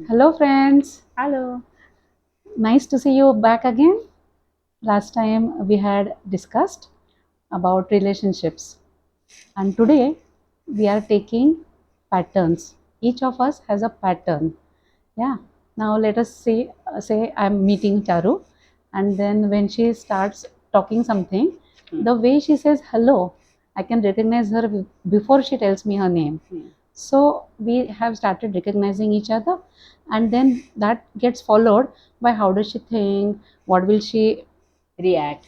Hello, friends. Hello. Nice to see you back again. Last time we had discussed about relationships, and today we are taking patterns. Each of us has a pattern. Yeah. Now let us say I'm meeting Charu, and then when she starts talking something, the way she says hello, I can recognize her before she tells me her name. So we have started recognizing each other, and then that gets followed by how does she think, what will she react,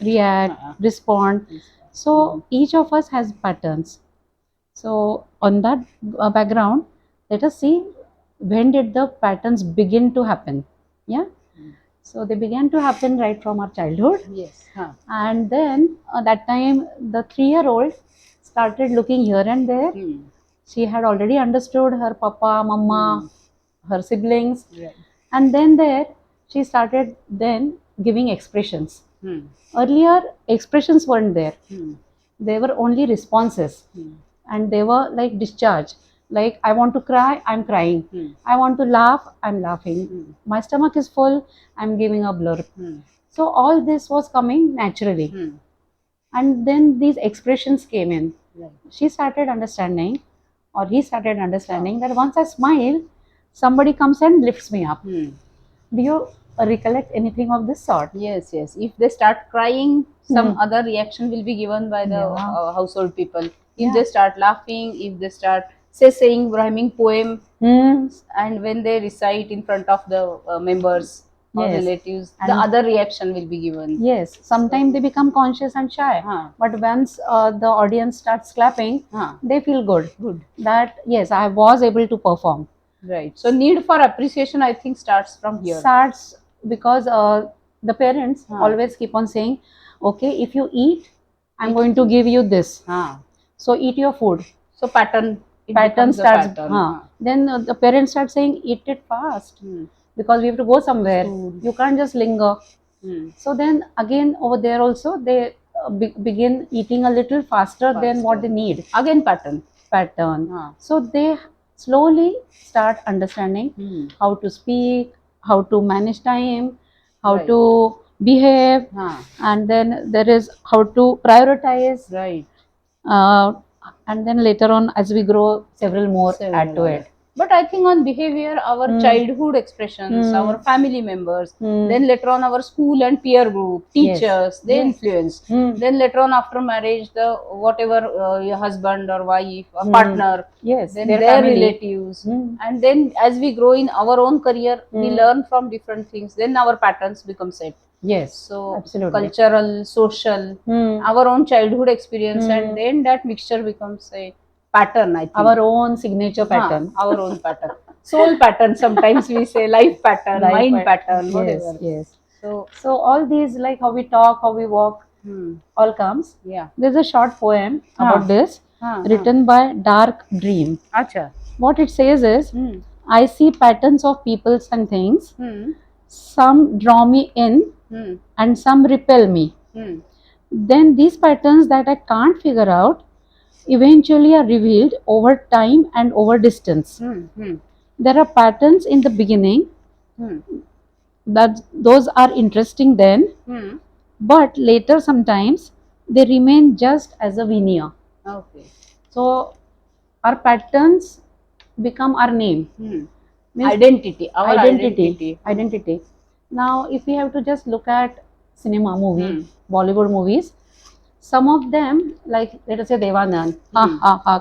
respond. So each of us has patterns. So on that background, let us see when did the patterns begin to happen. Yeah. So they began to happen right from our childhood, Yes. and then that time the 3-year-old started looking here and there. She had already understood her papa, mama, her siblings, Right. and then there she started then giving expressions. Earlier expressions weren't there. They were only responses, and they were like discharge. Like, I want to cry, I'm crying. I want to laugh, I'm laughing. My stomach is full, I'm giving a blurb. So all this was coming naturally, and then these expressions came in. Right. She started understanding, or he started understanding, that once I smile, somebody comes and lifts me up. Do you recollect anything of this sort? Yes, yes. If they start crying, some Hmm. other reaction will be given by the Yeah. household people. If Yeah. they start laughing, if they start saying rhyming poem, Hmm. and when they recite in front of the members or Yes. relatives, the And other reaction will be given. yes, sometimes they become conscious and shy. But once the audience starts clapping, they feel good. Good. That yes, I was able to perform. Right. So need for appreciation, I think, starts from here. Starts because the parents Huh. always keep on saying, okay, if you eat, I'm going to give you this. So eat your food. So pattern. It Pattern becomes a starts. pattern. Then the parents start saying, eat it fast, because we have to go somewhere. Food. You can't just linger. So then again over there also they begin eating a little faster than what they need. Again pattern. So they slowly start understanding how to speak, how to manage time, how Right. to behave, and then there is how to prioritize. Right. Uh, and then later on, as we grow, several more add to it. But I think on behavior, our childhood expressions, our family members, then later on our school and peer group, teachers, they Yes. influence. Then later on after marriage, the whatever your husband or wife or partner, Yes, then their their family. relatives, and then as we grow in our own career, we learn from different things. Then our patterns become set. Yes, So absolutely. cultural, social, our own childhood experience, and then that mixture becomes a pattern. I think Our own signature pattern. our own pattern, soul pattern. Sometimes we say life pattern, Life mind pattern, Yes, whatever. yes. So So all these, like how we talk, how we walk, all comes. yeah. There's a short poem about this, written by Dark Dream. Acha. What it says is, I see patterns of peoples and things. Hmm. Some draw me in, and some repel me. Then these patterns that I can't figure out eventually are revealed over time and over distance. There are patterns in the beginning that those are interesting then, but later sometimes they remain just as a veneer. Okay. So our patterns become our name. Means Identity. Our identity. Now, if we have to just look at cinema movie, Bollywood movies, some of them, like let us say Devanand,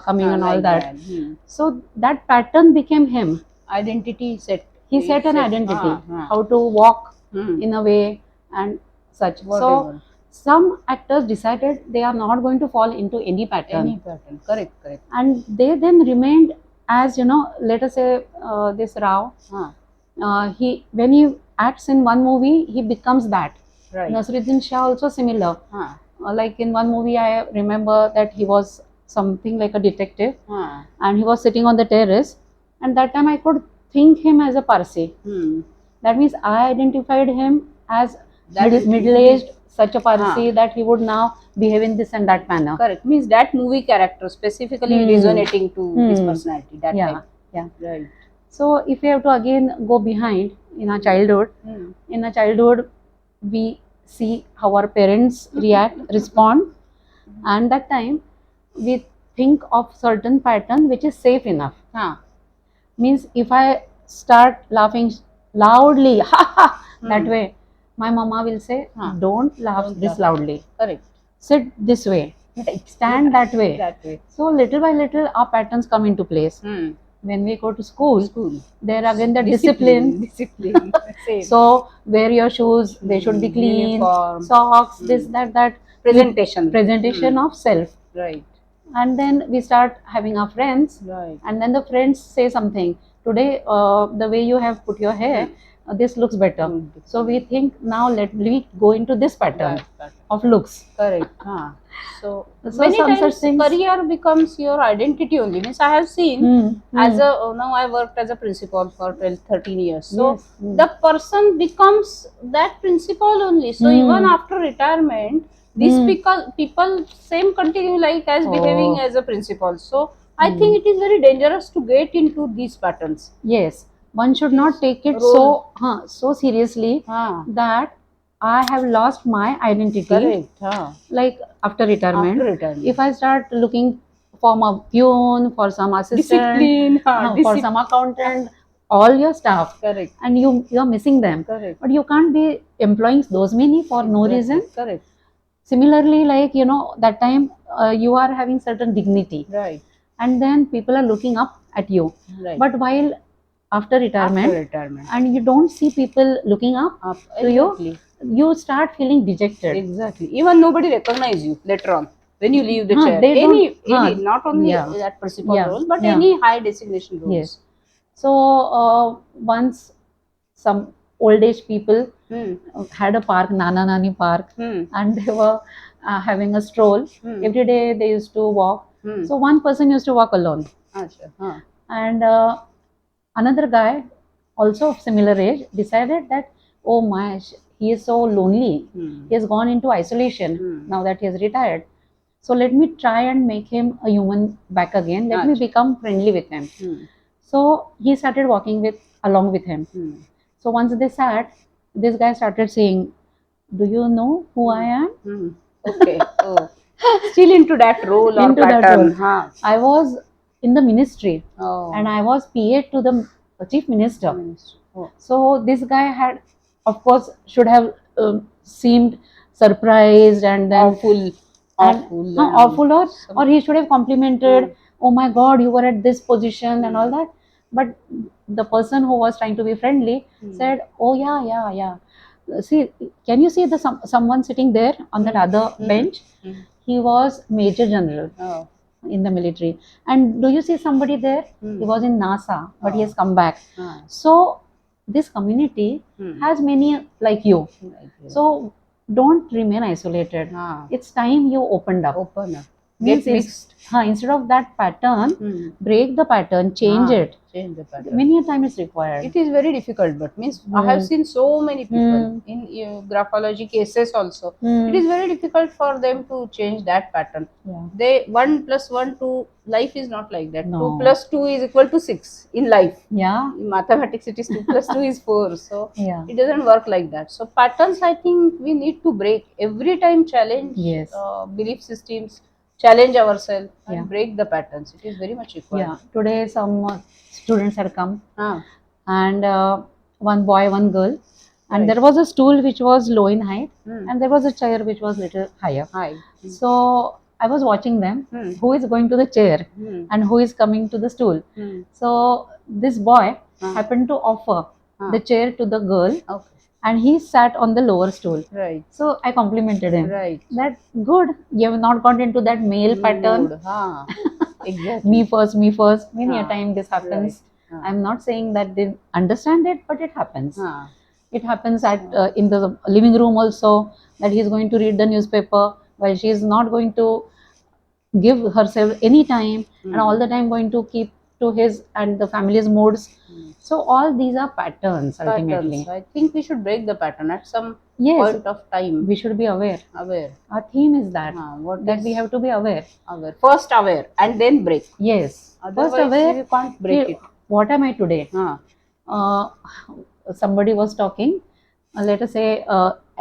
coming and all like that. that. So that pattern became him. Identity set. He set an identity, how to walk in a way and such. So Whatever. some actors decided they are not going to fall into any pattern, Any pattern. Correct. Correct. and they then remained as, let us say this Rao. He, when he acts in one movie, he becomes that. Right. Nasruddin Shah also similar. Like in one movie, I remember that he was something like a detective, and he was sitting on the terrace, and that time I could think him as a Parsi. That means I identified him as middle-aged, such a Parsi that he would now behave in this and that manner. Correct. Means that movie character specifically resonating to his personality. That Yeah, type. yeah. Right. So if we have to again go behind in our childhood, in our childhood, we see how our parents react, respond, and that time we think of certain pattern which is safe enough. Means if I start laughing loudly, ha ha, that way, my mama will say, don't laugh Don't this laugh. loudly. Correct. Sit this way. Stand that way. That way. So little by little, our patterns come into place. When we go to school, there again the discipline. Discipline. Same. So wear your shoes, they should be clean, Uniform. socks, this, that. Presentation. Presentation of self. Right. And then we start having our friends, Right. and then the friends say something. Today, the way you have put your hair, this looks better. Good. So we think now let me go into this pattern That pattern. of looks. Correct. So So many some such times things. career becomes your identity only. Means I have seen as a now I worked as a principal for 12, 13 years. So Yes. the person becomes that principal only. So even after retirement, these people same continue like as behaving as a principal. So I think it is very dangerous to get into these patterns. Yes, one should not take it so seriously that I have lost my identity. Correct. Like after retirement, After retirement. if I start looking for my peon, for some assistant, Discipline. for some accountant, all your staff, Correct. and you are missing them. Correct. But you can't be employing those many for no reason. Correct. Similarly, like that time you are having certain dignity, Right. and then people are looking up at you. Right. But while after retirement, and you don't see people looking up to Exactly. you start feeling dejected. Exactly. Even nobody recognize you later on when you leave the chair. They Any don't- not only Yeah. that principal Yeah. role, but Yeah. any high designation roles. Yes. So once some old age people had a park, Nana Nani Park, and they were having a stroll. Every day they used to walk. So one person used to walk alone, Acha. and another guy, also of similar age, decided that, oh my, he is so lonely. He has gone into isolation now that he has retired. So let me try and make him a human back again. Let me become friendly with him. So he started walking along with him. So once they sat, this guy started saying, "Do you know who I am?" Okay. Oh. Still into that role or Into that pattern. role. I was in the ministry, Oh. and I was PA to the chief minister. Oh. So this guy had, of course, should have seemed surprised and then awful, or he should have complimented. Oh my God, you were at this position and all that. But the person who was trying to be friendly said, "Oh yeah. See, can you see someone sitting there on that other bench? He was Major General in the military. And do you see somebody there? He was in NASA, but he has come back. So this community has many like you. So don't remain isolated. It's time you opened up. Open up. Means Get mixed. Instead of that pattern, break the pattern, change it. Change the pattern. Many a time it's required. It is very difficult, but means I have seen so many people in graphology cases also. It is very difficult for them to change that pattern. Yeah. They 1 + 1 2. Life is not like that. No. 2 + 2 is equal to 6 in life. Yeah. In mathematics, it is 2 + 2 is 4. So Yeah. it doesn't work like that. So patterns, I think we need to break every time. Challenge belief systems. Challenge ourselves and break the patterns. It is very much required. Yeah. Today some students had come, and one boy, one girl, and there was a stool which was low in height, and there was a chair which was little higher. So I was watching them, who is going to the chair and who is coming to the stool. So this boy happened to offer the chair to the girl. Okay. And he sat on the lower stool. Right. So I complimented him. Right. That good. You have not got into that male pattern. Exactly. Me first. Many a time this happens. Right. I'm not saying that they understand it, but it happens. It happens at in the living room also, that he is going to read the newspaper while she is not going to give herself any time, and all the time going to keep to his and the family's moods. So all these are patterns ultimately. I think we should break the pattern at some Yes, point of time. we should be aware. Aware. Our theme is that we have to be aware. First aware and then break. Yes. Otherwise, First aware. we can't break it. what am I today? Huh. Uh, somebody was talking, let us say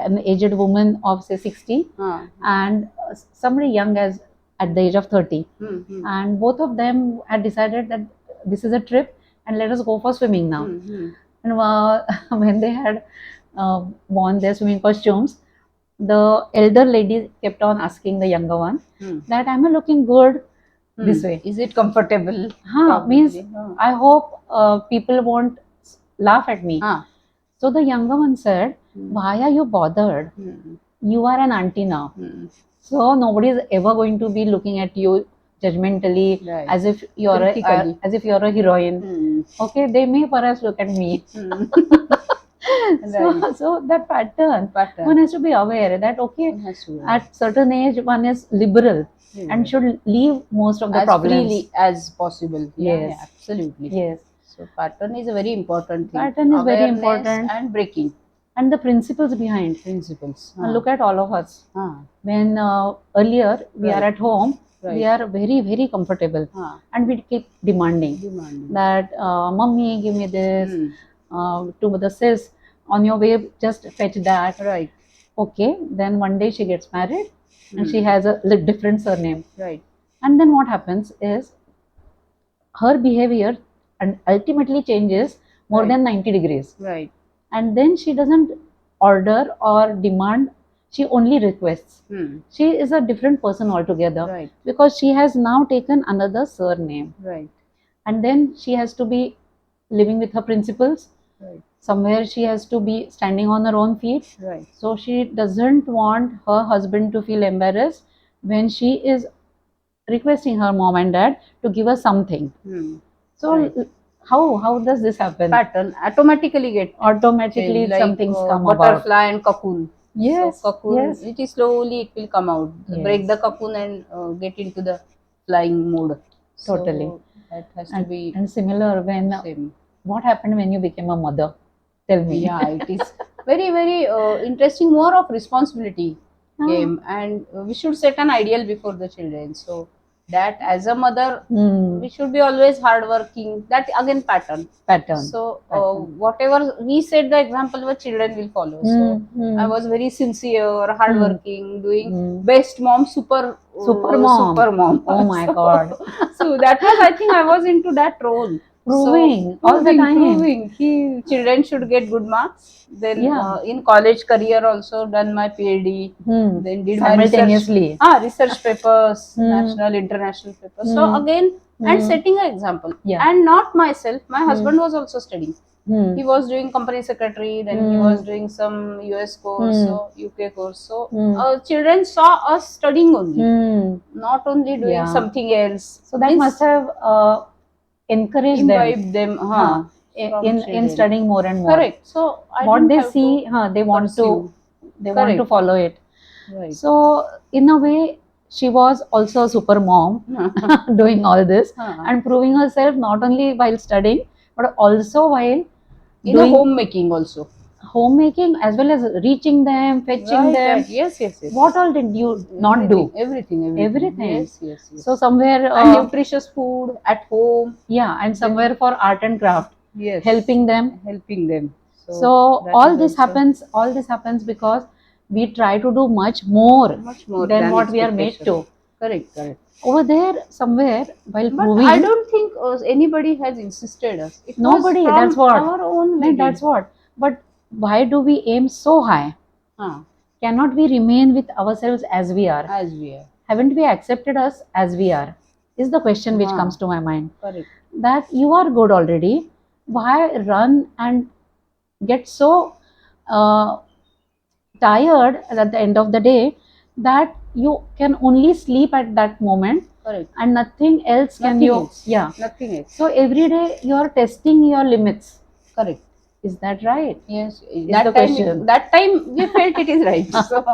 an aged woman of say 60 Huh. and somebody young as at the age of 30, Hmm. and both of them had decided that this is a trip and let us go for swimming now. Hmm. And when they had worn their swimming costumes, the elder lady kept on asking the younger one Hmm. that am I looking good this way? Is it comfortable? Means Probably. Huh. I hope people won't laugh at me. Huh. So the younger one said, Hmm. why are you bothered? Hmm. You are an auntie now. Hmm. So nobody is ever going to be looking at you judgmentally Right. as if you're Critically. as if you're a heroine. Hmm. Okay, they may perhaps look at me. Hmm. So, so that pattern, Pattern. one has to be aware that okay, One has to at certain age one is liberal Liberal. and should leave most of the as problems. freely as possible. Yes. Yeah, absolutely. Yes. So pattern is a very important thing. Pattern is very Awareness important. and breaking And the principles behind. principles. And look at all of us. Huh. When earlier we are Right. at home, we Right. are very comfortable, Huh. and we keep demanding Demanding. that mummy give me this, to the sis on your way just fetch that. Right. Okay, then one day she gets married and she Hmm. has a different surname, Right. and then what happens is her behavior and ultimately changes more Right. than 90 degrees, Right. and then she doesn't order or demand, she only requests. Hmm. She is a different person altogether, Right. because she has now taken another surname, Right. and then she has to be living with her principles. Right. Somewhere she has to be standing on her own feet, Right. so she doesn't want her husband to feel embarrassed when she is requesting her mom and dad to give her something. Hmm. So Right. how does this happen? Pattern automatically get Automatically changed, like some things come about. butterfly and cocoon. Yes, So cocoon, yes. it is slowly it will come out. Yes. Break the cocoon and get into the flying mode. Totally. So that has to be And similar when same. what happened when you became a mother? Tell me. Yeah, it is very interesting. More of responsibility Ah. came, and we should set an ideal before the children. So that as a mother, we should be always hardworking. That again pattern. Pattern. So Pattern. whatever we set the example, what children will follow. So I was very sincere, hardworking, doing best mom, super Super mom. Oh my So- God. So that was, I think, I was into that role. Proving all the time. Proving. Children should get good marks. Then Yeah. in college career also done my PhD. Then did my Simultaneously. research papers, national, international papers. So again, and setting an example. Yeah. And not myself. My husband was also studying. Hmm. He was doing company secretary. Then he was doing some US course, so UK course. So children saw us studying only, not only doing Yeah. something else. So that Means must have encouraged imbibe them, from in children. studying more and more. Correct. So I What don't they have see, they want pursue. to want to Correct. follow it. Right. So in a way, she was also a super mom, doing all this and proving herself not only while studying but also while in a doing homemaking also. homemaking as well as reaching them, fetching them. Right. Yes. What all did you not do? Everything. Everything. Yes. So somewhere and nutritious food at home. yeah, and somewhere for art and craft, Yes. helping them. So that all is this also happens because we try to do much more than what we are made to. Correct. Over there, somewhere, while But proving, I don't think anybody has insisted us. It nobody. was from That's what. our own No, way. that's what. But why do we aim so high? Huh. Cannot we remain with ourselves as we are? As we are. Haven't we accepted us as we are? Is the question which comes to my mind. Correct. That you are good already. Why run and get so tired at the end of the day that you can only sleep at that moment? Correct. And nothing else can you. Else. Yeah. Nothing else. So every day you are testing your limits. Correct. Is that right? Yes. That time we felt it is right. So,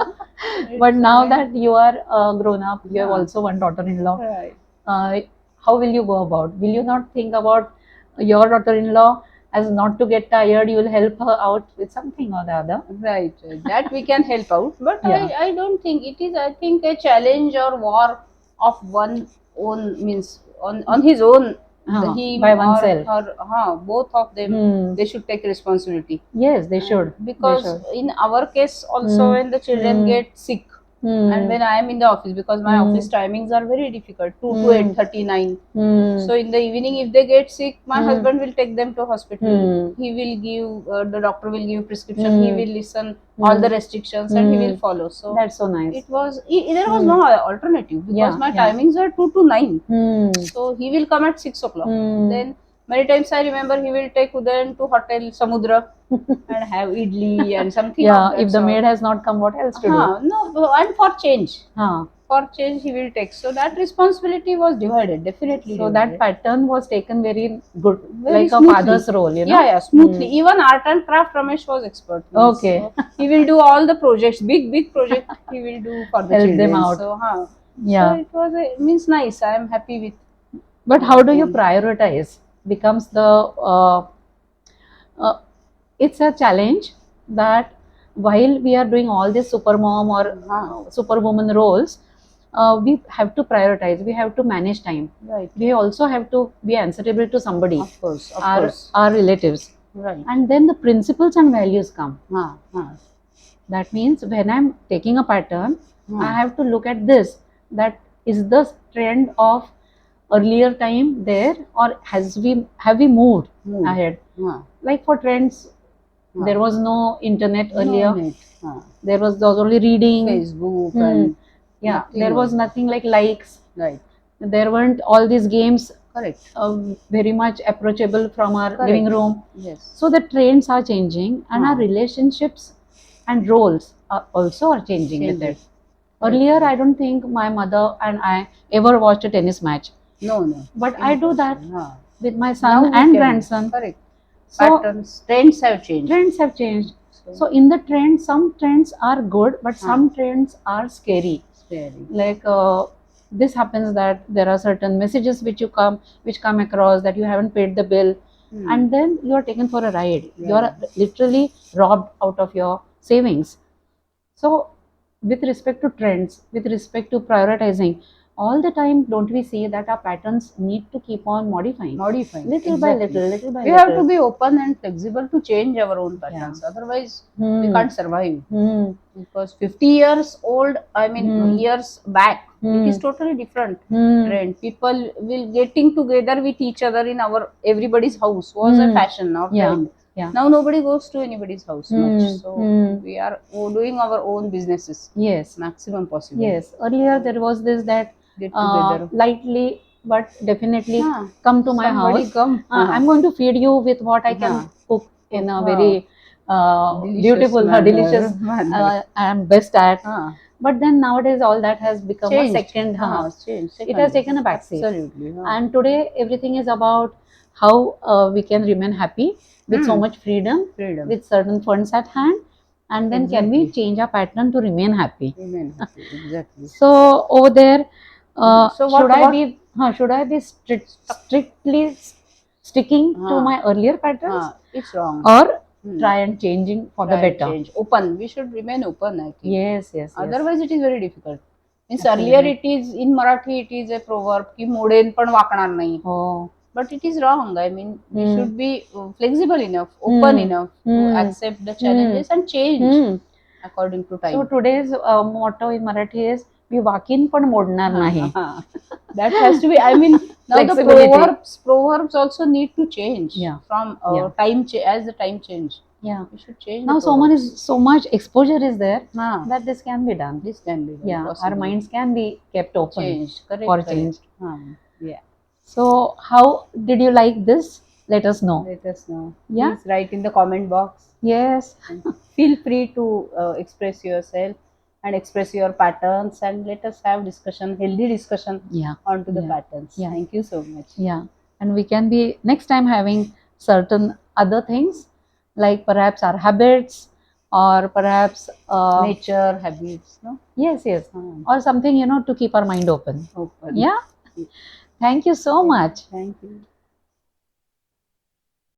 but now that you are grown up, you have also one daughter-in-law. Right. How will you go about? Will you not think about your daughter-in-law as not to get tired? You will help her out with something or the other. Right. That we can help out. But Yeah. I don't think it is, I think, a challenge or war of one own, means on his own him by or oneself. her, both of them, Hmm. they should take responsibility. Yes, they should. Because They should. in our case also, Hmm. when the children Hmm. get sick, and Hmm. when I am in the office, because my Hmm. office timings are very difficult, 2 to Hmm. 8:39. Hmm. So in the evening, if they get sick, my Hmm. husband will take them to hospital. Hmm. He will give, the doctor will give prescription. He Hmm. will listen all the Hmm. restrictions, and he will Hmm. follow. So That's so nice. it was, there was Hmm. no alternative, because Yeah, my yeah. timings are 2 to 9. Hmm. So he will come at 6 o'clock. Hmm. Then many times I remember he will take Udayan to hotel Samudra and have idli and something of Yeah, that if the sort. maid has not come, what else to do? No, and for change. Huh. For change he will take. So that responsibility was divided, definitely So that divided. pattern was taken very good, Very like a smoothly. father's role, you know? Yeah, yeah, smoothly. Even art and craft, Ramesh was expert. Okay. So he will do all the projects, big project he will do for the Help children. them out. So, Yeah. so it was means nice. I am happy with. But how do you own. prioritize? Becomes the uh, it's a challenge that while we are doing all this super mom or superwoman roles, we have to prioritize. We have to manage time. Right. We also have to be answerable to somebody, Of course, of our course. our relatives, Right. and then the principles and values come. Huh, huh. That means when I'm taking a pattern, Hmm. I have to look at this. That is the trend of earlier time there, or have we moved Moved. ahead? Huh. Like for trends, Huh. there was no internet earlier. No net. Huh. There was only reading. Facebook Hmm. Yeah, nothing there was was there. nothing like likes. Right. There weren't all these games Correct. very much approachable from our Correct. living room. Yes. So the trends are changing, and our relationships and roles are changing with it. Earlier, I don't think my mother and I ever watched a tennis match. No, no. But I do that with my son Now we and can. grandson. Correct. So Patterns, trends have changed. trends have changed. So in the trends, some trends are good, but some trends are scary. Scary. Like this happens that there are certain messages which come across that you haven't paid the bill, and then you are taken for a ride. You are literally robbed out of your savings. So with respect to trends, with respect to prioritizing, all the time don't we see that our patterns need to keep on modifying little by little, little by We little. have to be open and flexible to change our own patterns. Otherwise, we can't survive. Because 50 years old, I mean, years back, it is totally different trend. People will getting together with each other in everybody's house was a fashion or trend. Yeah. Now nobody goes to anybody's house much. So we are doing our own businesses. Yes. Maximum possible. Yes. Earlier there was this that Get together. lightly but definitely come to my Somebody house. come. I'm going to feed you with what I can cook in a very beautiful, delicious, I'm best at. But then nowadays all that has become a second. It has taken a backseat. Absolutely. And today everything is about how we can remain happy with so much freedom, with certain funds at hand, and then can we change our pattern to remain happy. Remain happy. Exactly. So over there, So should I be strictly sticking to my earlier patterns, it's wrong. or try and changing for the better? Change. Open. We should remain open, I think. Yes, yes, yes. Otherwise, it is very difficult. Means earlier it is in Marathi it is a proverb की मोडेन पण वाकणार नाही. Oh. But it is wrong. I mean, we should be flexible enough, open enough to accept the challenges and change according to time. So today's motto in Marathi is "मी वाकीन पण मोडणार नाही." That has to be. I mean, now the proverbs also need to change from time as the time change. Yeah, we should change. Now so much exposure is there that this can be done. This can be done. Yeah, possibly. our minds can be kept open for change. Yeah. So how did you like this? Let us know. Let us know. Yeah. Please write in the comment box. Yes. Feel free to express yourself and express your patterns, and let us have healthy discussion onto the patterns. Yeah. Thank you so much. Yeah. And we can be next time having certain other things, like perhaps our habits, or perhaps nature, habits. No? Yes. Or something, to keep our mind open. Yeah. Thank you so much. Thank you.